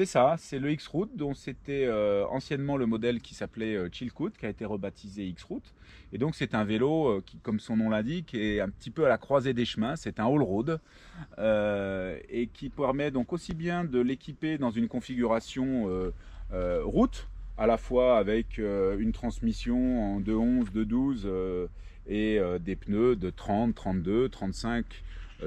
C'est ça, c'est le X-Route, dont c'était anciennement le modèle qui s'appelait Chilkoot, qui a été rebaptisé X-Route. Et donc c'est un vélo qui, comme son nom l'indique, est un petit peu à la croisée des chemins. C'est un all-road et qui permet donc aussi bien de l'équiper dans une configuration route, à la fois avec une transmission en 2.11, 2.12 et des pneus de 30, 32, 35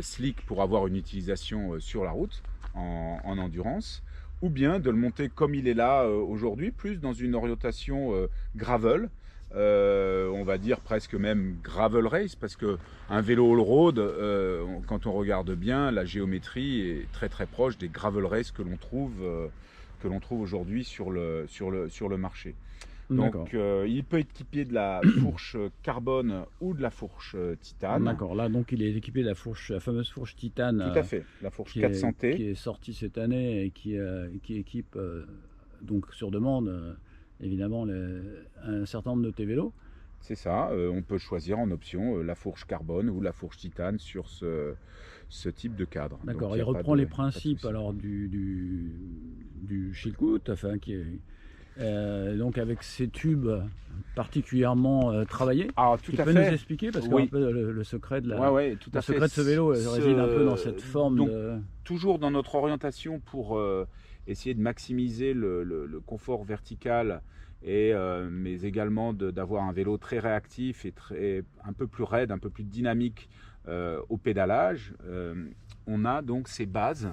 slick pour avoir une utilisation sur la route en endurance, ou bien de le monter comme il est là aujourd'hui, plus dans une orientation gravel, on va dire presque même gravel race, parce que un vélo all-road, quand on regarde bien, la géométrie est très très proche des gravel race que l'on trouve aujourd'hui sur le marché. Donc il peut être équipé de la fourche carbone ou de la fourche titane. D'accord, là donc il est équipé de la fameuse fourche titane. Tout à fait, la fourche 400T. Qui est sortie cette année et qui équipe donc sur demande évidemment un certain nombre de tes vélos. C'est ça, on peut choisir en option la fourche carbone ou la fourche titane sur ce type de cadre. D'accord, il reprend les principes alors du Chilkoot, enfin qui est donc avec ces tubes particulièrement travaillés. Ah, tout tu à peux fait. nous expliquer parce que Oui. un peu le secret de le secret de ce vélo réside un peu dans cette forme donc, toujours dans notre orientation pour essayer de maximiser le confort vertical et mais également d'avoir un vélo très réactif et un peu plus raide, un peu plus dynamique au pédalage. On a donc ces bases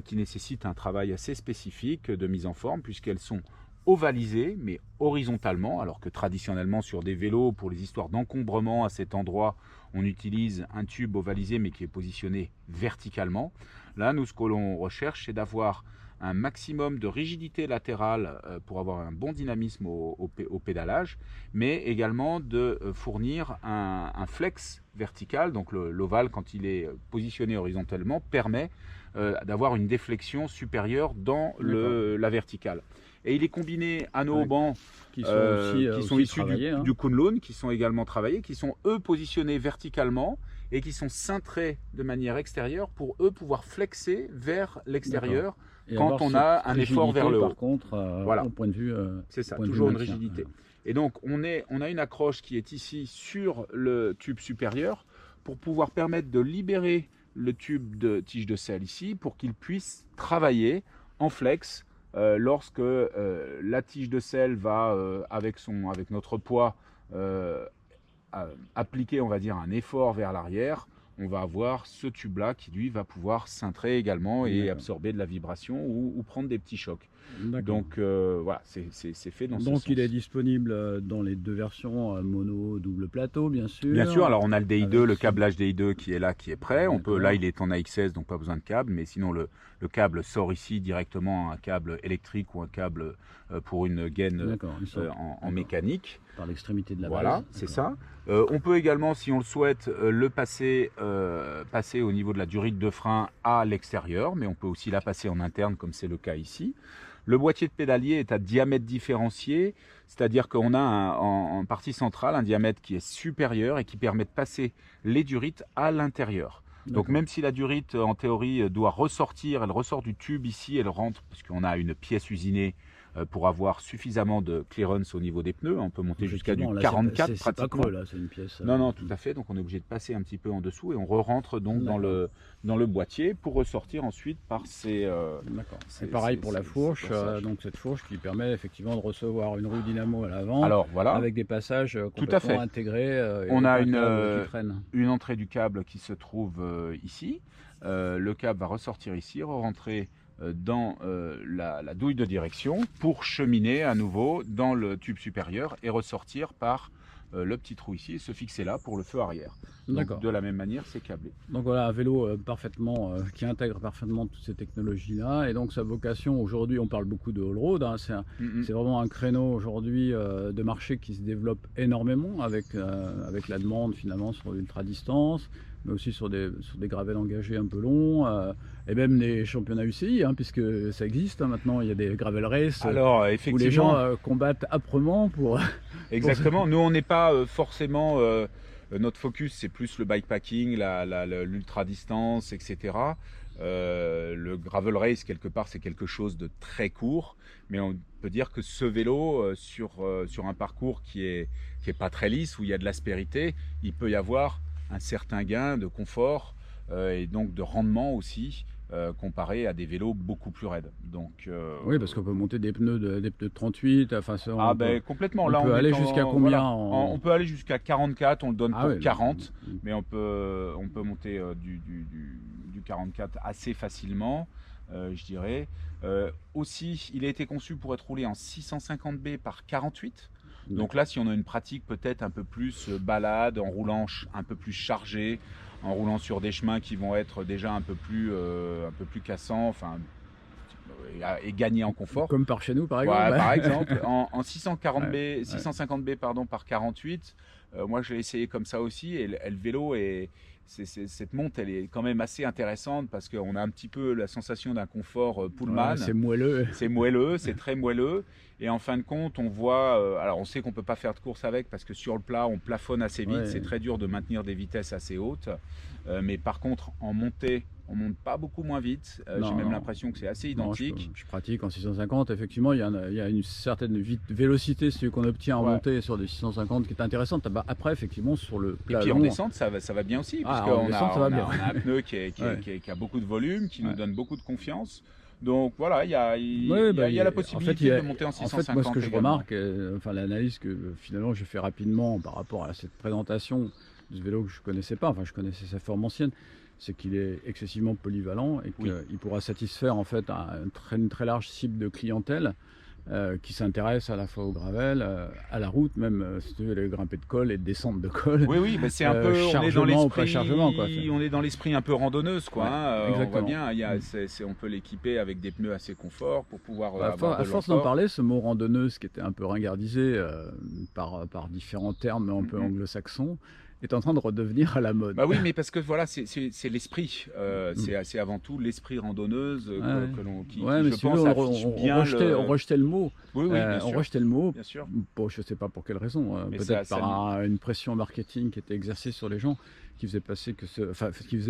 qui nécessitent un travail assez spécifique de mise en forme puisqu'elles sont ovalisées mais horizontalement, alors que traditionnellement sur des vélos, pour les histoires d'encombrement à cet endroit, on utilise un tube ovalisé mais qui est positionné verticalement. Là, nous, ce que l'on recherche, c'est d'avoir un maximum de rigidité latérale pour avoir un bon dynamisme au pédalage, mais également de fournir un flex vertical. Donc l'ovale, quand il est positionné horizontalement, permet d'avoir une déflexion supérieure dans la verticale. Et il est combiné à nos haubans qui sont issus du Kunlun, qui sont également travaillés, qui sont eux positionnés verticalement et qui sont cintrés de manière extérieure pour eux pouvoir flexer vers l'extérieur quand on a un effort vers le haut. Par contre, voilà. Au point de vue, c'est ça, toujours une rigidité. Et donc on a une accroche qui est ici sur le tube supérieur pour pouvoir permettre de libérer le tube de tige de selle ici pour qu'il puisse travailler en flex lorsque la tige de selle va avec notre poids appliquer, on va dire, un effort vers l'arrière. On va avoir ce tube là qui lui va pouvoir cintrer également et absorber de la vibration ou prendre des petits chocs. Donc voilà, c'est fait dans ce sens. Donc il est disponible dans les deux versions, mono, double plateau bien sûr. Bien sûr, alors on a le DI2, le câblage DI2 qui est là, qui est prêt. On peut, là il est en AXS donc pas besoin de câble, mais sinon le câble sort ici directement, un câble électrique ou un câble pour une gaine en mécanique. Par l'extrémité de la base. Voilà, c'est ça. On peut également, si on le souhaite, le passer au niveau de la durite de frein à l'extérieur, mais on peut aussi la passer en interne comme c'est le cas ici. Le boîtier de pédalier est à diamètre différencié, c'est-à-dire qu'on a en partie centrale un diamètre qui est supérieur et qui permet de passer les durites à l'intérieur. Donc même si la durite en théorie doit ressortir, elle ressort du tube ici, elle rentre parce qu'on a une pièce usinée pour avoir suffisamment de clearance au niveau des pneus. On peut monter jusqu'à du 44 pratiquement. Pas creux, là, c'est une pièce. Non, tout à fait. Donc on est obligé de passer un petit peu en dessous et on re-rentre donc dans le boîtier pour ressortir ensuite par ces. C'est pareil pour la fourche. Donc cette fourche qui permet effectivement de recevoir une roue dynamo à l'avant. Alors voilà. Avec des passages complètement intégrés. On a une entrée du câble qui se trouve ici. Le câble va ressortir ici, re-rentrer dans la douille de direction pour cheminer à nouveau dans le tube supérieur et ressortir par le petit trou ici et se fixer là pour le feu arrière. Donc, de la même manière, c'est câblé. Donc voilà, un vélo parfaitement qui intègre parfaitement toutes ces technologies-là. Et donc sa vocation aujourd'hui, on parle beaucoup de all-road. Hein, c'est vraiment un créneau aujourd'hui de marché qui se développe énormément avec la demande finalement sur l'ultra-distance, mais aussi sur des gravels engagés un peu longs, et même les championnats UCI, hein, puisque ça existe hein, maintenant, il y a des gravel races où les gens combattent âprement pour... Exactement, nous on n'est pas forcément... notre focus c'est plus le bikepacking, l'ultra distance, etc. Le gravel race, quelque part, c'est quelque chose de très court, mais on peut dire que ce vélo, sur un parcours qui est pas très lisse, où il y a de l'aspérité, il peut y avoir un certain gain de confort et donc de rendement aussi, comparé à des vélos beaucoup plus raides. Donc, Oui, parce qu'on peut monter des pneus de 38, enfin, ça, ah ben complètement. on Là, peut on aller est jusqu'à en, combien voilà, en... on peut aller jusqu'à 44, on le donne Ah pour oui, 40, mais on peut monter du 44 assez facilement, je dirais. Aussi, il a été conçu pour être roulé en 650B par 48. Donc là, si on a une pratique peut-être un peu plus balade, en roulant un peu plus chargé, en roulant sur des chemins qui vont être déjà un peu plus cassants, enfin, et gagner en confort. Comme par chez nous, par Ouais, exemple. par exemple, en Ouais, 650B pardon, par 48, moi je l'ai essayé comme ça aussi, et le vélo cette monte, elle est quand même assez intéressante parce qu'on a un petit peu la sensation d'un confort Pullman. ouais, c'est moelleux. C'est moelleux, c'est très moelleux. Et en fin de compte, on voit. Alors, on sait qu'on ne peut pas faire de course avec parce que sur le plat, on plafonne assez vite. Ouais. C'est très dur de maintenir des vitesses assez hautes. Mais par contre, en montée, on monte pas beaucoup moins vite. J'ai même l'impression que c'est assez identique. Je pratique en 650. Effectivement, il y a une certaine vélocité qu'on obtient en montée sur des 650 qui est intéressante. Bah, après, effectivement, sur le plat et puis long, en descente, ça va bien aussi. Ah, Parce en descente, ça va bien. on a un pneu qui a beaucoup de volume, qui nous donne beaucoup de confiance. Donc voilà, il y a la possibilité de monter en 650. En fait, moi, ce que je également. remarque, enfin l'analyse que finalement je fais rapidement par rapport à cette présentation de ce vélo que je connaissais pas, enfin je connaissais sa forme ancienne, c'est qu'il est excessivement polyvalent et qu'il pourra satisfaire en fait une très large cible de clientèle qui s'intéresse à la fois au gravel, à la route, même si tu veux les grimper de col et de descente de col. Oui, mais c'est un peu, on est dans l'esprit, on est dans l'esprit un peu randonneuse, quoi. Ouais, on voit bien, on peut l'équiper avec des pneus assez confort pour pouvoir avoir à force d'en parler, ce mot randonneuse qui était un peu ringardisé par différents termes un peu anglo-saxons, est en train de redevenir à la mode. Bah oui, mais parce que voilà, c'est l'esprit. C'est avant tout l'esprit randonneuse qui je pense, affiche bien on rejetait le mot. Oui, bien sûr. On rejetait le mot. Bien sûr. Bon, je ne sais pas pour quelle raison. Peut-être par une pression marketing qui était exercée sur les gens, qui faisait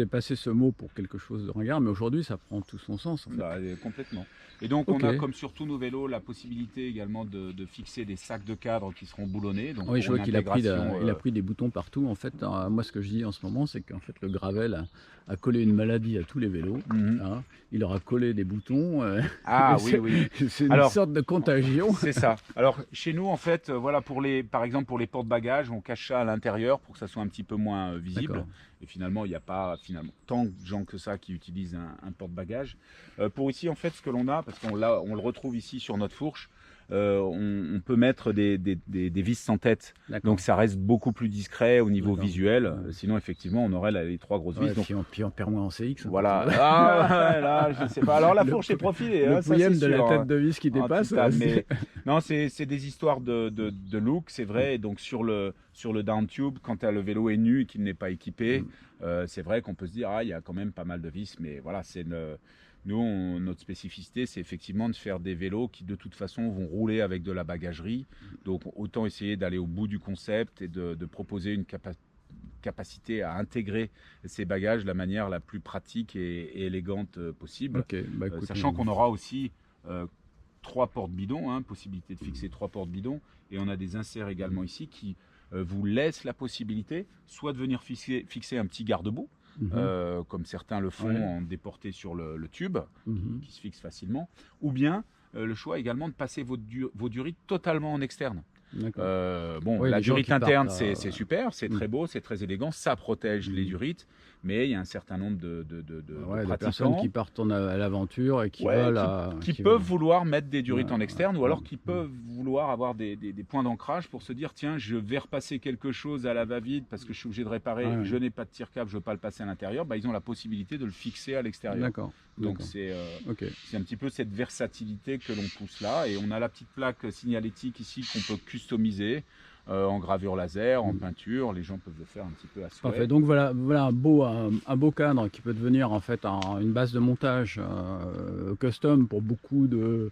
passer ce mot pour quelque chose de ringard. Mais aujourd'hui, ça prend tout son sens. En fait. Complètement. Et donc, on a, comme sur tous nos vélos, la possibilité également de fixer des sacs de cadre qui seront boulonnés. Donc, oui, je vois qu'il a pris des boutons partout. En fait, moi, ce que je dis en ce moment, c'est qu'en fait, le gravel a collé une maladie à tous les vélos. Hein. Il leur a collé des boutons. Oui. C'est une sorte de contagion. C'est ça. Alors, chez nous, en fait, voilà, par exemple, pour les porte-bagages, on cache ça à l'intérieur pour que ça soit un petit peu moins visible. Et finalement, il n'y a pas tant de gens que ça qui utilisent un porte-bagages. Pour ici, en fait, ce que l'on a, parce qu'on le retrouve ici sur notre fourche, on peut mettre des vis sans tête. Donc ça reste beaucoup plus discret au niveau visuel. Sinon, effectivement, on aurait les trois grosses vis. Puis on perd moins en CX. Voilà. Là, je sais pas. Alors la fourche est profilée. Le pouillème de la tête de vis qui dépasse. Mais non, c'est des histoires de look, c'est vrai. Et donc sur le down tube, quand le vélo est nu et qu'il n'est pas équipé, c'est vrai qu'on peut se dire il y a quand même pas mal de vis. Mais voilà, nous, notre spécificité, c'est effectivement de faire des vélos qui, de toute façon, vont rouler avec de la bagagerie. Donc, autant essayer d'aller au bout du concept et de proposer une capacité à intégrer ces bagages de la manière la plus pratique et élégante possible. Sachant qu'on aura aussi 3 porte-bidons, possibilité de fixer 3 porte-bidons. Et on a des inserts également ici qui vous laissent la possibilité soit de venir fixer un petit garde-boue, comme certains le font en déporté sur le tube, qui se fixe facilement, ou bien le choix également de passer vos durites totalement en externe. La durite interne, c'est super, c'est très beau, c'est très élégant, ça protège les durites, mais il y a un certain nombre de personnes qui partent à l'aventure et qui peuvent vouloir mettre des durites en externe, ou alors qui peuvent vouloir avoir des points d'ancrage pour se dire tiens, je vais repasser quelque chose à la va-vite parce que je suis obligé de réparer, je n'ai pas de tire-câble, je ne veux pas le passer à l'intérieur, ils ont la possibilité de le fixer à l'extérieur. Donc c'est un petit peu cette versatilité que l'on pousse là, et on a la petite plaque signalétique ici qu'on peut customiser en gravure laser, en peinture, les gens peuvent le faire un petit peu à souhait. Parfait. Donc voilà un beau cadre qui peut devenir en fait une base de montage custom pour beaucoup de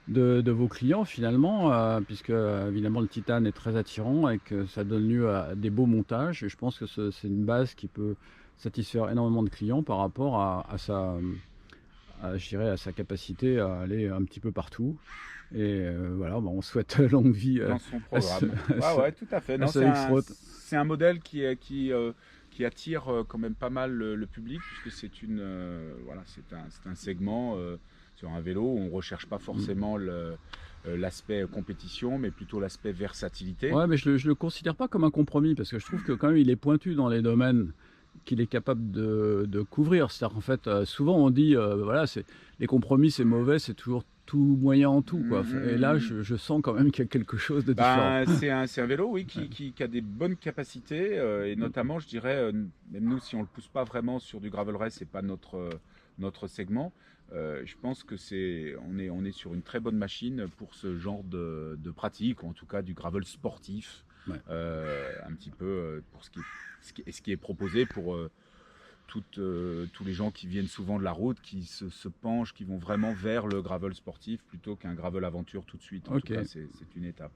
vos clients finalement, puisque évidemment le titane est très attirant et que ça donne lieu à des beaux montages, et je pense que c'est une base qui peut satisfaire énormément de clients par rapport je dirais, à sa capacité à aller un petit peu partout. Et voilà, on souhaite longue vie dans son programme. Ouais, tout à fait. Non, c'est un modèle qui attire quand même pas mal le public, puisque c'est voilà, c'est un segment sur un vélo où on ne recherche pas forcément l'aspect compétition, mais plutôt l'aspect versatilité. Ouais, mais je le considère pas comme un compromis, parce que je trouve que quand même il est pointu dans les domaines qu'il est capable de couvrir. C'est-à-dire qu'en fait, souvent on dit, voilà, les compromis c'est mauvais, c'est toujours tout moyen en tout, quoi. Et là, je sens quand même qu'il y a quelque chose de différent. C'est un vélo, oui, qui a des bonnes capacités, et notamment, je dirais, même nous, si on le pousse pas vraiment sur du gravel race, c'est pas notre segment. Je pense que on est sur une très bonne machine pour ce genre de pratique, ou en tout cas du gravel sportif, Ouais. un petit peu pour ce qui est proposé pour tous les gens qui viennent souvent de la route, qui se penchent, qui vont vraiment vers le gravel sportif plutôt qu'un gravel aventure tout de suite. En tout cas, c'est une étape.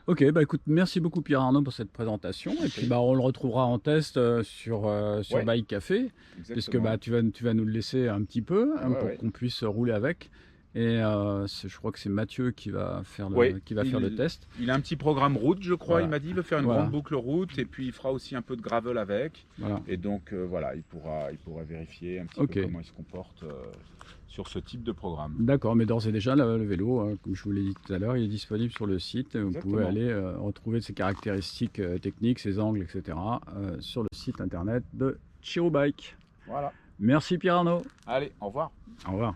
Ok, bah écoute, merci beaucoup Pierre Arnaud pour cette présentation. Et puis on le retrouvera en test sur Bike Café, puisque tu vas nous le laisser un petit peu pour qu'on puisse rouler avec. Et je crois que c'est Mathieu qui va faire le test. Il a un petit programme route, je crois. Voilà. Il m'a dit qu'il veut faire une grande boucle route, et puis il fera aussi un peu de gravel avec. Voilà. Et donc voilà, il pourra vérifier un petit peu comment il se comporte sur ce type de programme. D'accord, mais d'ores et déjà, le vélo, comme je vous l'ai dit tout à l'heure, il est disponible sur le site. Vous pouvez aller retrouver ses caractéristiques techniques, ses angles, etc. Sur le site internet de Chirobike. Voilà. Merci Pierre Arnaud. Allez, au revoir. Au revoir.